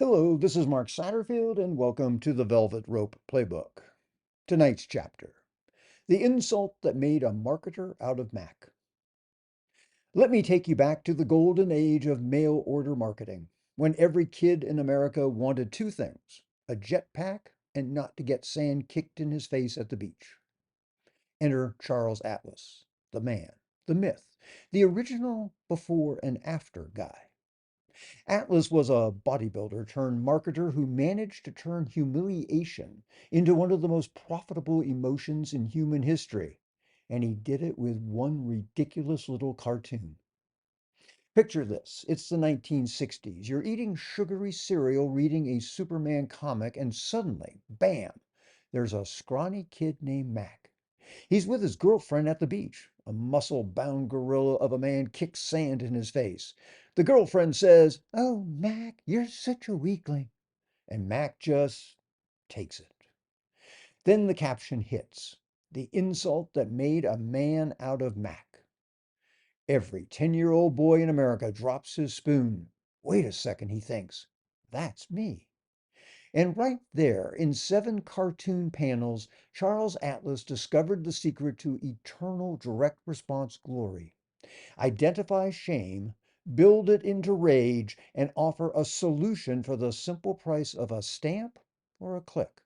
Hello, this is Mark Satterfield, and welcome to the Velvet Rope Playbook. Tonight's chapter: The Insult That Made a Marketer Out of Mac. Let me take you back to the golden age of mail order marketing, when every kid in America wanted two things: a jetpack and not to get sand kicked in his face at the beach. Enter Charles Atlas, the man, the myth, the original before and after guy. Atlas was a bodybuilder turned marketer who managed to turn humiliation into one of the most profitable emotions in human history. And he did it with one ridiculous little cartoon. Picture this: it's the 1960s. You're eating sugary cereal, reading a Superman comic, and suddenly, bam, there's a scrawny kid named Mac. He's with his girlfriend at the beach. A muscle-bound gorilla of a man kicks sand in his face. The girlfriend says, "Oh, Mac, you're such a weakling." And Mac just takes it. Then the caption hits: The insult that made a man out of Mac. Every 10-year-old boy in America drops his spoon. Wait a second, he thinks. That's me. And right there, in 7 cartoon panels, Charles Atlas discovered the secret to eternal direct response glory. Identify shame, build it into rage, and offer a solution for the simple price of a stamp or a click.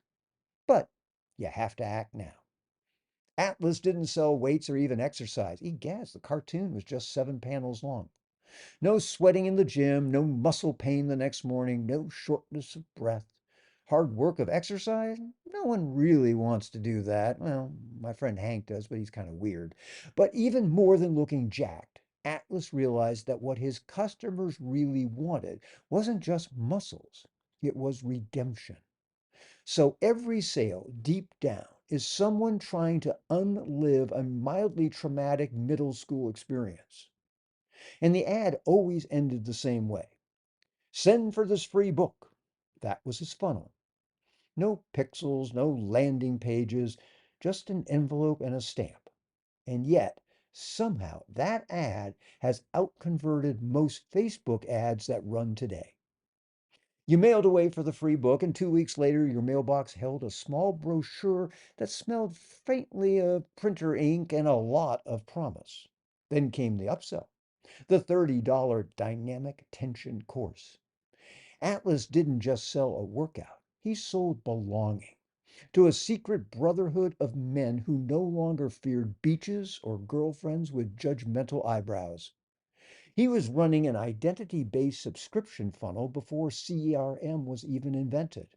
But you have to act now. Atlas didn't sell weights or even exercise. Egad, the cartoon was just 7 panels long. No sweating in the gym, no muscle pain the next morning, no shortness of breath. Hard work of exercise? No one really wants to do that. Well, my friend Hank does, but he's kind of weird. But even more than looking jacked, Atlas realized that what his customers really wanted wasn't just muscles, it was redemption. So every sale, deep down, is someone trying to unlive a mildly traumatic middle school experience. And the ad always ended the same way: send for this free book. That was his funnel. No pixels, no landing pages, just an envelope and a stamp. And yet, somehow, that ad has outconverted most Facebook ads that run today. You mailed away for the free book, and 2 weeks later, your mailbox held a small brochure that smelled faintly of printer ink and a lot of promise. Then came the upsell: the $30 dynamic tension course. Atlas didn't just sell a workout, he sold belonging to a secret brotherhood of men who no longer feared beaches or girlfriends with judgmental eyebrows. He was running an identity based subscription funnel before CRM was even invented.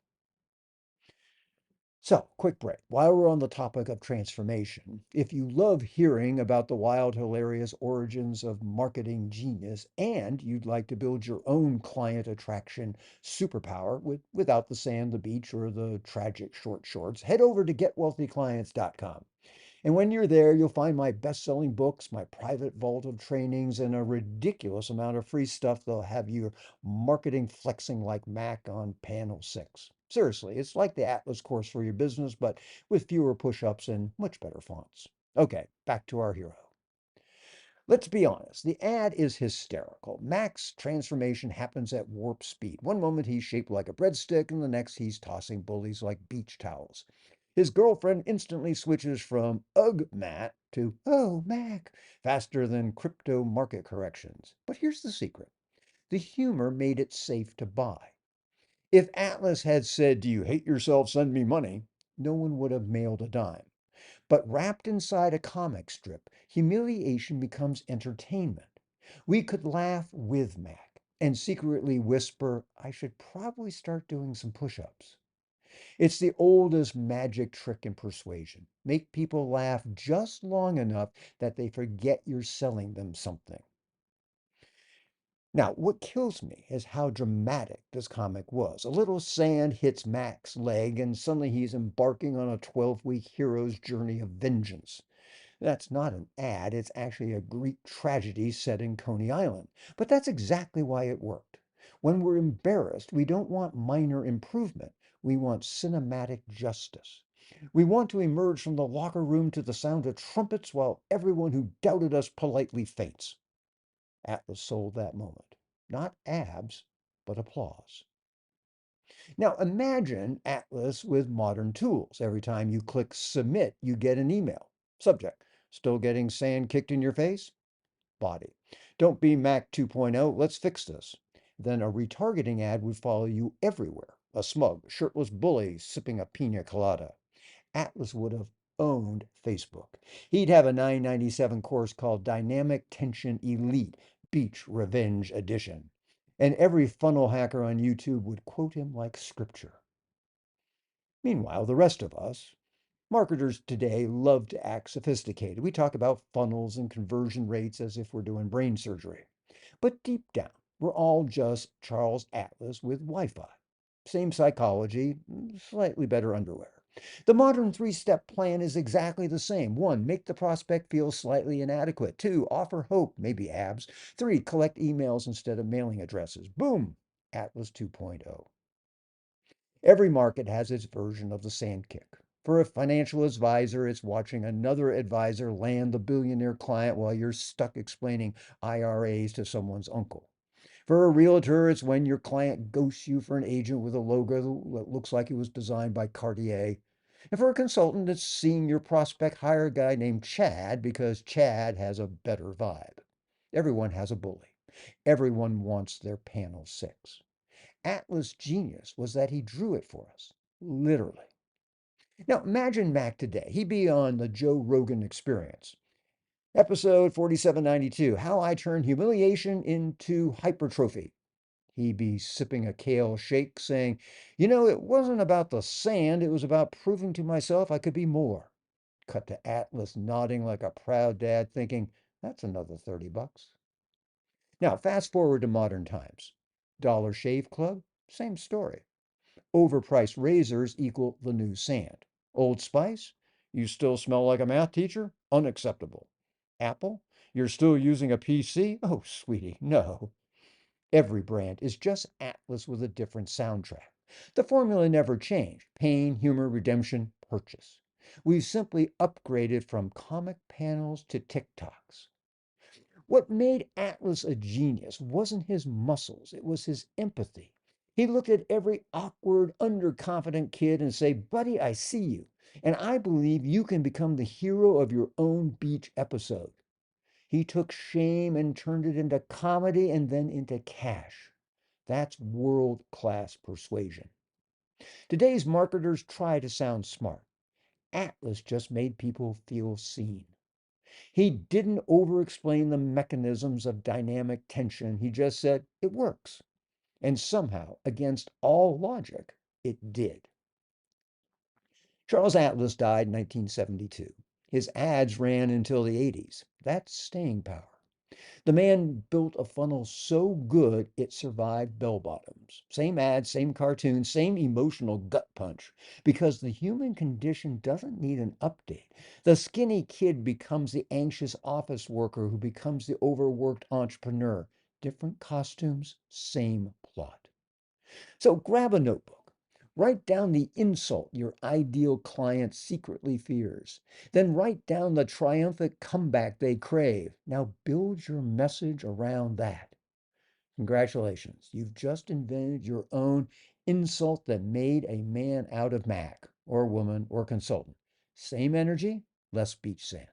So, quick break. While we're on the topic of transformation, if you love hearing about the wild, hilarious origins of marketing genius and you'd like to build your own client attraction superpower without the sand, the beach, or the tragic short shorts, head over to getwealthyclients.com. And when you're there, you'll find my best-selling books, my private vault of trainings, and a ridiculous amount of free stuff that'll have you marketing flexing like Mac on panel 6. Seriously, it's like the Atlas course for your business, but with fewer push-ups and much better fonts. Okay, back to our hero. Let's be honest, the ad is hysterical. Mac's transformation happens at warp speed. One moment he's shaped like a breadstick, and the next he's tossing bullies like beach towels. His girlfriend instantly switches from "Ugh, Matt" to "Oh, Mac," faster than crypto market corrections. But here's the secret: the humor made it safe to buy. If Atlas had said, "Do you hate yourself? Send me money," no one would have mailed a dime. But wrapped inside a comic strip, humiliation becomes entertainment. We could laugh with Mac and secretly whisper, "I should probably start doing some push ups." It's the oldest magic trick in persuasion: make people laugh just long enough that they forget you're selling them something. Now, what kills me is how dramatic this comic was. A little sand hits Mac's leg, and suddenly he's embarking on a 12-week hero's journey of vengeance. That's not an ad, it's actually a Greek tragedy set in Coney Island. But that's exactly why it worked. When we're embarrassed, we don't want minor improvement, we want cinematic justice. We want to emerge from the locker room to the sound of trumpets while everyone who doubted us politely faints. Atlas sold that moment. Not abs, but applause. Now imagine Atlas with modern tools. Every time you click submit, you get an email. Subject, still getting sand kicked in your face? Body. Don't be Mac 2.0. Let's fix this. Then a retargeting ad would follow you everywhere. A smug, shirtless bully sipping a pina colada. Atlas would have owned Facebook. He'd have a 997 course called Dynamic Tension Elite Beach Revenge Edition. And every funnel hacker on YouTube would quote him like scripture. Meanwhile, the rest of us, marketers today, love to act sophisticated. We talk about funnels and conversion rates as if we're doing brain surgery. But deep down, we're all just Charles Atlas with Wi Fi. Same psychology, slightly better underwear. The modern three-step plan is exactly the same. One, make the prospect feel slightly inadequate. Two, offer hope, maybe abs. Three, collect emails instead of mailing addresses. Boom, Atlas 2.0. Every market has its version of the sand kick. For a financial advisor, it's watching another advisor land the billionaire client while you're stuck explaining IRAs to someone's uncle. For a realtor, it's when your client ghosts you for an agent with a logo that looks like it was designed by Cartier. And for a consultant, it's seeing your prospect hire a guy named Chad because Chad has a better vibe. Everyone has a bully. Everyone wants their panel six. Atlas' genius was that he drew it for us, literally. Now, imagine Mac today. He'd be on the Joe Rogan Experience. Episode 4792, How I Turned Humiliation into Hypertrophy. He'd be sipping a kale shake saying, it wasn't about the sand, it was about proving to myself I could be more. Cut to Atlas nodding like a proud dad thinking, that's another 30 bucks. Now, fast forward to modern times. Dollar Shave Club, same story. Overpriced razors equal the new sand. Old Spice, you still smell like a math teacher? Unacceptable. Apple, you're still using a PC? Oh, sweetie, no. Every brand is just Atlas with a different soundtrack. The formula never changed. Pain, humor, redemption, purchase. We've simply upgraded from comic panels to TikToks. What made Atlas a genius wasn't his muscles, it was his empathy. He looked at every awkward, underconfident kid and say, buddy, I see you. And I believe you can become the hero of your own beach episode. He took shame and turned it into comedy and then into cash. That's world-class persuasion. Today's marketers try to sound smart. Atlas just made people feel seen. He didn't over-explain the mechanisms of dynamic tension. He just said, it works. And somehow, against all logic, it did. Charles Atlas died in 1972. His ads ran until the 80s. That's staying power. The man built a funnel so good it survived bell bottoms. Same ad, same cartoon, same emotional gut punch. Because the human condition doesn't need an update. The skinny kid becomes the anxious office worker who becomes the overworked entrepreneur. Different costumes, same plot. So grab a notebook. Write down the insult your ideal client secretly fears. Then write down the triumphant comeback they crave. Now build your message around that. Congratulations, you've just invented your own insult that made a man out of Mac, or woman, or consultant. Same energy, less beach sand.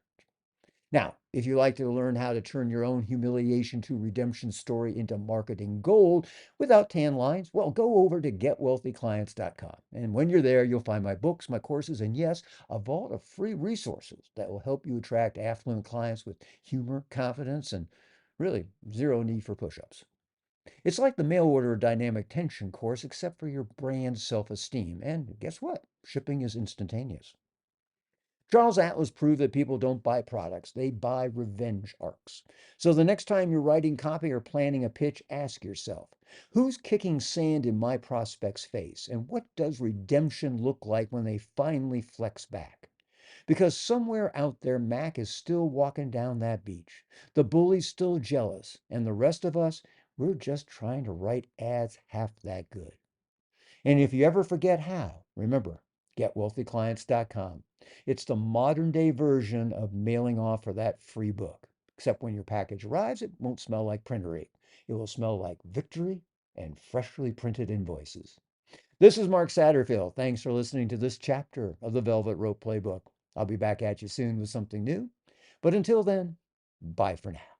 Now, if you'd like to learn how to turn your own humiliation to redemption story into marketing gold without tan lines, well, go over to getwealthyclients.com. And when you're there, you'll find my books, my courses, and yes, a vault of free resources that will help you attract affluent clients with humor, confidence, and really zero need for push-ups. It's like the mail order dynamic tension course, except for your brand self-esteem. And guess what? Shipping is instantaneous. Charles Atlas proved that people don't buy products, they buy revenge arcs. So the next time you're writing copy or planning a pitch, ask yourself, who's kicking sand in my prospect's face? And what does redemption look like when they finally flex back? Because somewhere out there, Mac is still walking down that beach. The bully's still jealous. And the rest of us, we're just trying to write ads half that good. And if you ever forget how, remember, getwealthyclients.com. It's the modern day version of mailing off for that free book. Except when your package arrives, it won't smell like printer ink. It will smell like victory and freshly printed invoices. This is Mark Satterfield. Thanks for listening to this chapter of the Velvet Rope Playbook. I'll be back at you soon with something new. But until then, bye for now.